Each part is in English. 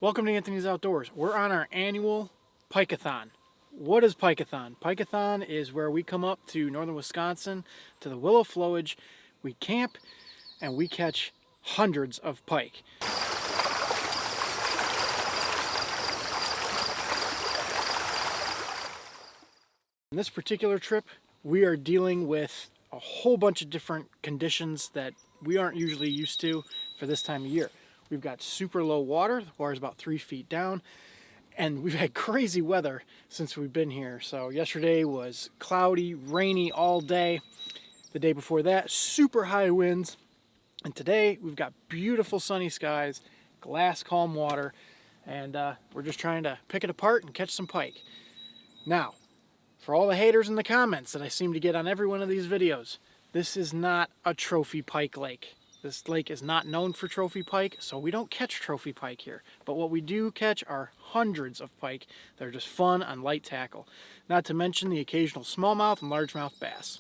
Welcome to Anthony's Outdoors. We're on our annual Pike-a-thon. What is Pike-a-thon? Pike-a-thon is where we come up to northern Wisconsin to the willow flowage, we camp, and we catch hundreds of pike. In this particular trip, we are dealing with a whole bunch of different conditions that we aren't usually used to for this time of year. We've got super low water, the water's about 3 feet down, and we've had crazy weather since we've been here. So yesterday was cloudy, rainy all day. The day before that, super high winds. And today we've got beautiful sunny skies, glass calm water, and we're just trying to pick it apart and catch some pike. Now, for all the haters in the comments that I seem to get on every one of these videos, this is not a trophy pike lake. This lake is not known for trophy pike, so we don't catch trophy pike here. But what we do catch are hundreds of pike that are just fun on light tackle. Not to mention the occasional smallmouth and largemouth bass.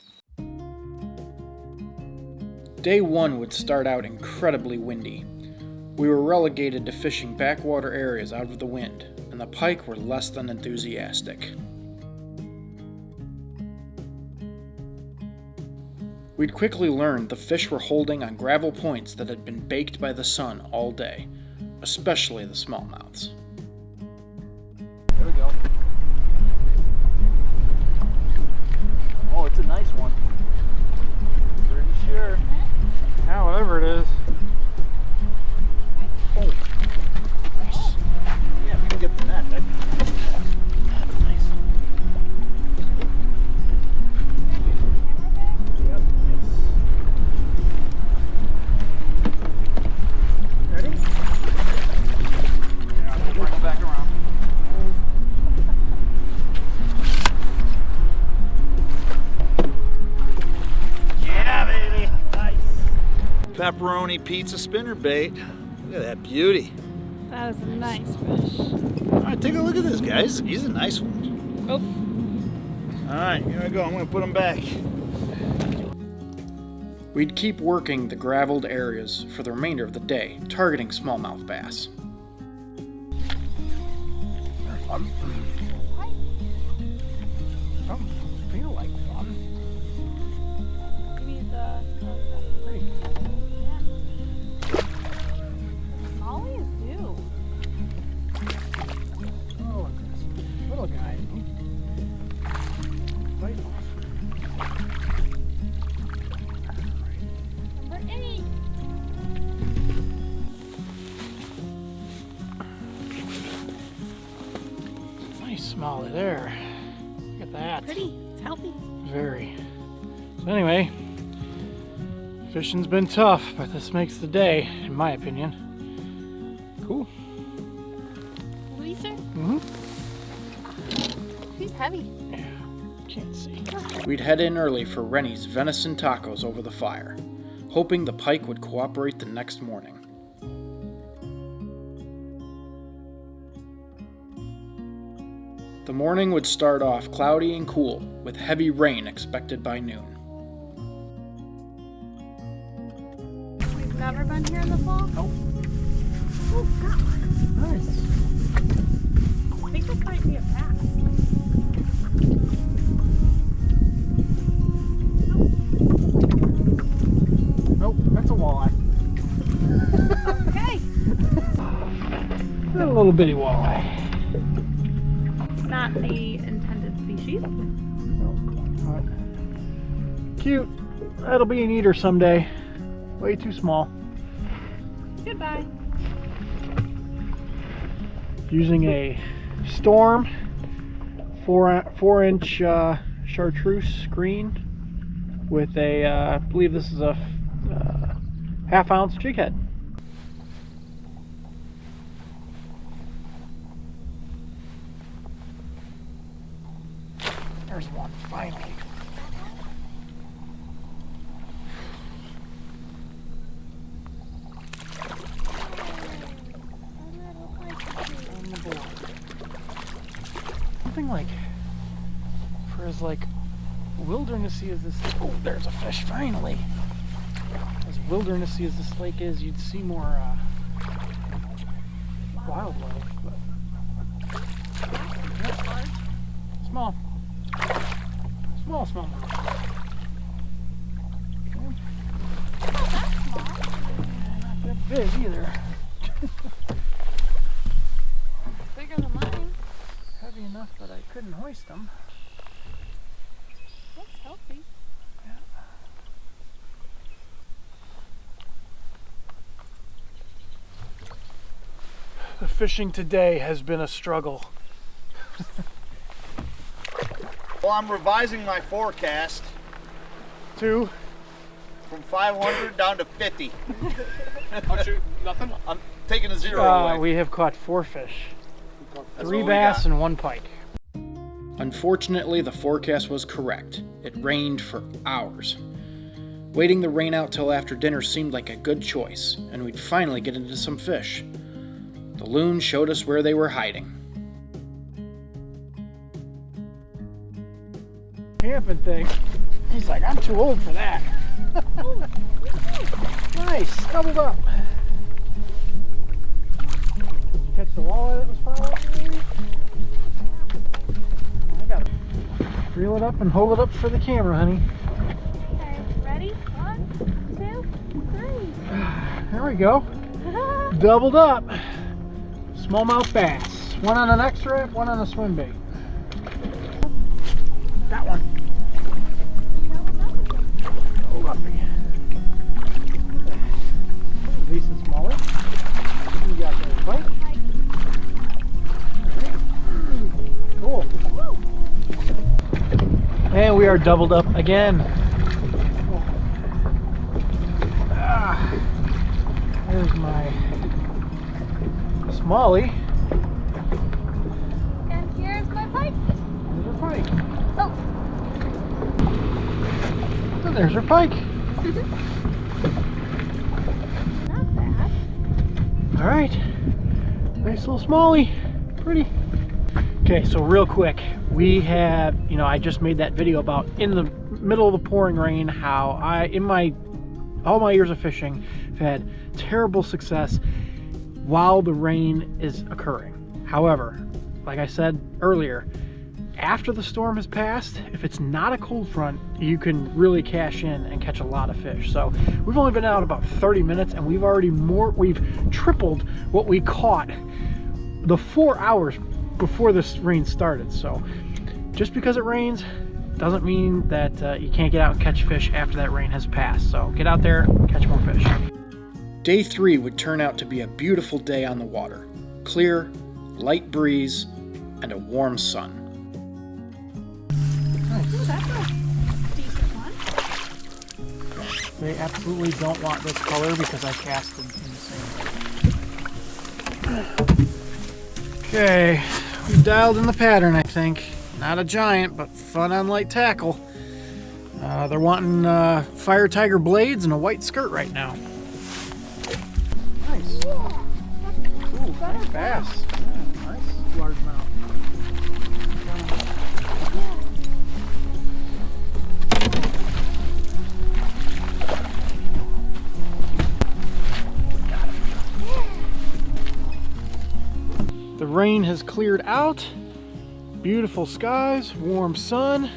Day one would start out incredibly windy. We were relegated to fishing backwater areas out of the wind, and the pike were less than enthusiastic. We'd quickly learned the fish were holding on gravel points that had been baked by the sun all day, especially the smallmouths. There we go. Oh, it's a nice one. Pretty sure. Yeah, whatever it is. Oh, nice. Yeah, we can get the net. That's nice. Pepperoni pizza spinnerbait. Look at that beauty. That was a nice fish. All right, take a look at this, guys. He's a nice one. Oh. All right, here I go. I'm going to put him back. We'd keep working the graveled areas for the remainder of the day, targeting smallmouth bass. Fun. I feel like fun. Maybe the Pretty. Always do. Oh, look at this little guy. Bite off. Number 8. Nice smallie there. Look at that. Pretty. It's healthy. Very. So anyway, fishing's been tough, but this makes the day, in my opinion. Cool. Looser? Mm-hmm. He's heavy. Yeah, can't see. We'd head in early for Rennie's venison tacos over the fire, hoping the pike would cooperate the next morning. The morning would start off cloudy and cool, with heavy rain expected by noon. We've never been here in the fall? Nope. Oh, God. Nice. I think this might be a pass. Nope, that's a walleye. Okay. A little bitty walleye. Not the intended species. Cute. That'll be an eater someday. Way too small. Goodbye. Using a Storm 4-inch chartreuse screen with a, I believe this is a half-ounce jig head. There's one, finally. On the board. Something like, for as like wildernessy as this, oh, there's a fish, finally. As wildernessy as this lake is, you'd see more wildlife, but yep. Small. Smallmouth. Not that small. Not that big either. Bigger than mine. Heavy enough that I couldn't hoist them. Looks healthy. The fishing today has been a struggle. Well, I'm revising my forecast Two. from 500 down to 50. I'll shoot nothing. I'm taking a zero away. We have caught 4 fish. That's 3 what we bass got. and 1 pike. Unfortunately, the forecast was correct. It rained for hours. Waiting the rain out till after dinner seemed like a good choice, and we'd finally get into some fish. The loon showed us where they were hiding. Camping thing. He's like, I'm too old for that. Nice, doubled up. Catch the walleye that was following me. I gotta reel it up and hold it up for the camera, honey. Okay, ready? 1, 2, 3. There we go. Doubled up. Smallmouth bass. One on an X-Rap, one on a swim bait. That one. Hold up again. Decent smaller. What you got there, Pike? Cool. And we are doubled up again. There's my Smalley. And here's my pike. There's her pike. Oh. And there's her pike. Not bad. All right. Nice little Smalley. Pretty. Okay, so real quick, we have, I just made that video about in the middle of the pouring rain, how all my years of fishing, I've had terrible success while the rain is occurring. However, like I said earlier, after the storm has passed, if it's not a cold front, you can really cash in and catch a lot of fish. So we've only been out about 30 minutes and we've tripled what we caught the 4 hours before this rain started. So just because it rains doesn't mean that you can't get out and catch fish after that rain has passed. So get out there, catch more fish. Day 3 would turn out to be a beautiful day on the water. Clear, light breeze, and a warm sun. Ooh, that's a decent one. They absolutely don't want this color because I cast them in the same way. Okay, we've dialed in the pattern, I think. Not a giant, but fun on light tackle. They're wanting fire tiger blades and a white skirt right now. Nice. Ooh, nice bass. Yeah, nice largemouth. The rain has cleared out. Beautiful skies, warm sun,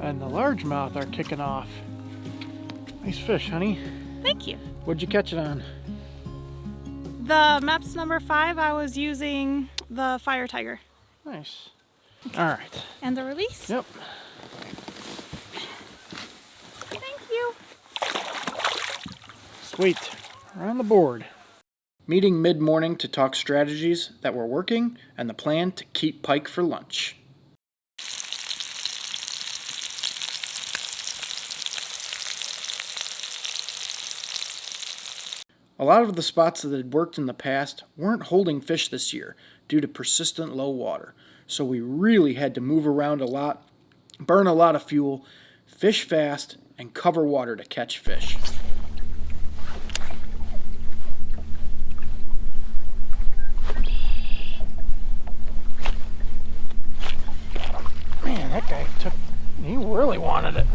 and the largemouth are kicking off. Nice fish, honey. Thank you. What'd you catch it on? The Maps number 5, I was using the Fire Tiger. Nice. All right. And the release? Yep. Thank you. Sweet. We're on the board. Meeting mid-morning to talk strategies that were working and the plan to keep Pike for lunch. A lot of the spots that had worked in the past weren't holding fish this year due to persistent low water, so we really had to move around a lot, burn a lot of fuel, fish fast, and cover water to catch fish. Man, that guy he really wanted it.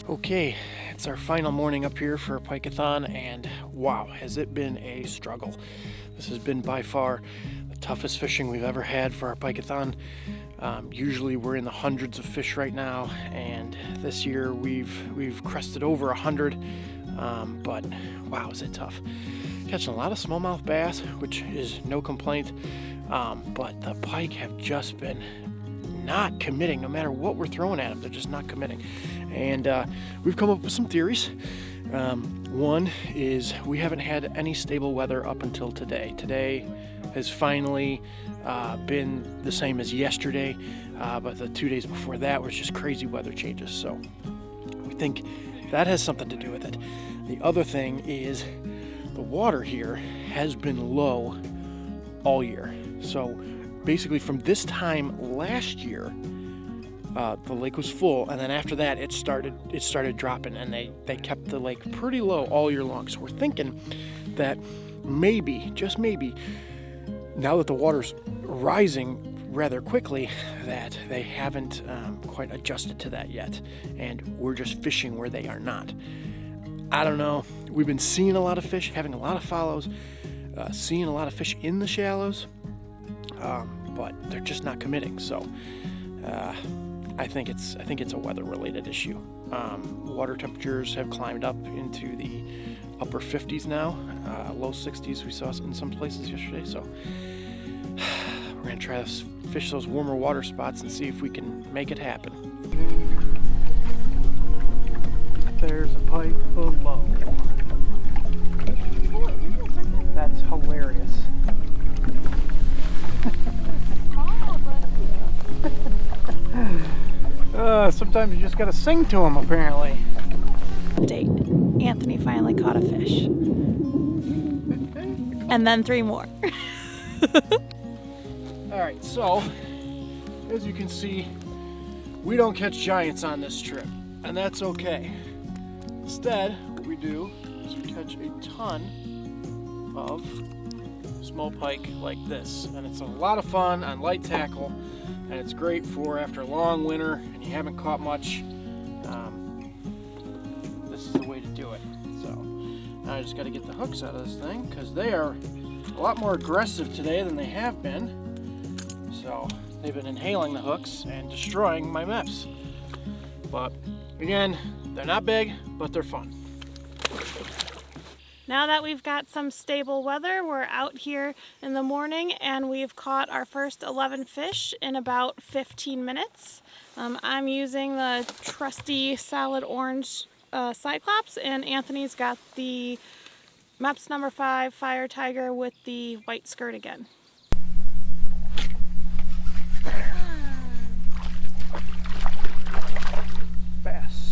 Okay, it's our final morning up here for Pike-a-thon, and wow, has it been a struggle. This has been by far the toughest fishing we've ever had for our Pike-a-thon. Usually we're in the hundreds of fish right now, and this year we've crested over 100, but wow, is it tough. Catching a lot of smallmouth bass, which is no complaint, but the pike have just been not committing. No matter what we're throwing at them, they're just not committing. And we've come up with some theories. One is we haven't had any stable weather up until today. Today has finally been the same as yesterday, but the 2 days before that was just crazy weather changes. So we think that has something to do with it. The other thing is the water here has been low all year. So basically from this time last year, the lake was full, and then after that it started dropping, and they kept the lake pretty low all year long. So we're thinking that maybe, just maybe, now that the water's rising rather quickly, that they haven't quite adjusted to that yet, and we're just fishing where they are not. I don't know. We've been seeing a lot of fish, having a lot of follows, seeing a lot of fish in the shallows, but they're just not committing. So I think it's a weather-related issue. Water temperatures have climbed up into the upper 50s now, low 60s we saw in some places yesterday. So we're gonna try to fish those warmer water spots and see if we can make it happen. There's a pike below. That's hilarious. Sometimes you just gotta sing to them, apparently. Update. Anthony finally caught a fish. And then 3 more. Alright, so as you can see, we don't catch giants on this trip, and that's okay. Instead, what we do is we catch a ton of small pike like this, and it's a lot of fun on light tackle, and it's great for after a long winter and you haven't caught much. This is the way to do it. So now I just got to get the hooks out of this thing, because they are a lot more aggressive today than they have been. So they've been inhaling the hooks and destroying my meps. But again, they're not big, but they're fun. Now that we've got some stable weather, we're out here in the morning and we've caught our first 11 fish in about 15 minutes. I'm using the trusty solid orange Cyclops, and Anthony's got the Meps number 5 Fire Tiger with the white skirt again. Bass.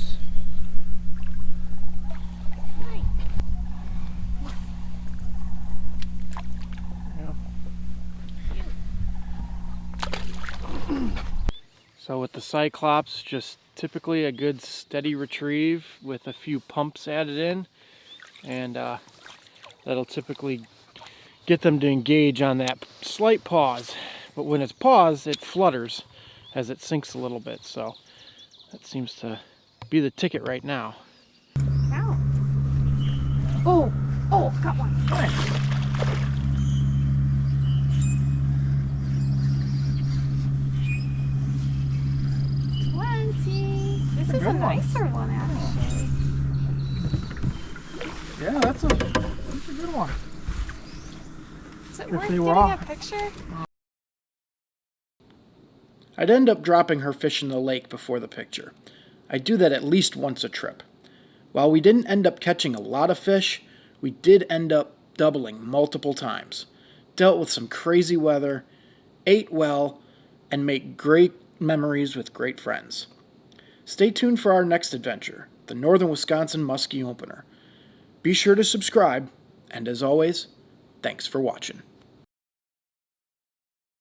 So with the Cyclops, just typically a good steady retrieve with a few pumps added in, and that'll typically get them to engage on that slight pause. But when it's paused, it flutters as it sinks a little bit. So that seems to be the ticket right now. Ow. Oh, got one. Come on. 20. This is a nicer one, actually. Yeah, that's a good one. Is it worth getting a picture? I'd end up dropping her fish in the lake before the picture. I do that at least once a trip. While we didn't end up catching a lot of fish, we did end up doubling multiple times, dealt with some crazy weather, ate well, and made great memories with great friends. Stay tuned for our next adventure, the Northern Wisconsin Muskie Opener. Be sure to subscribe, and as always, thanks for watching.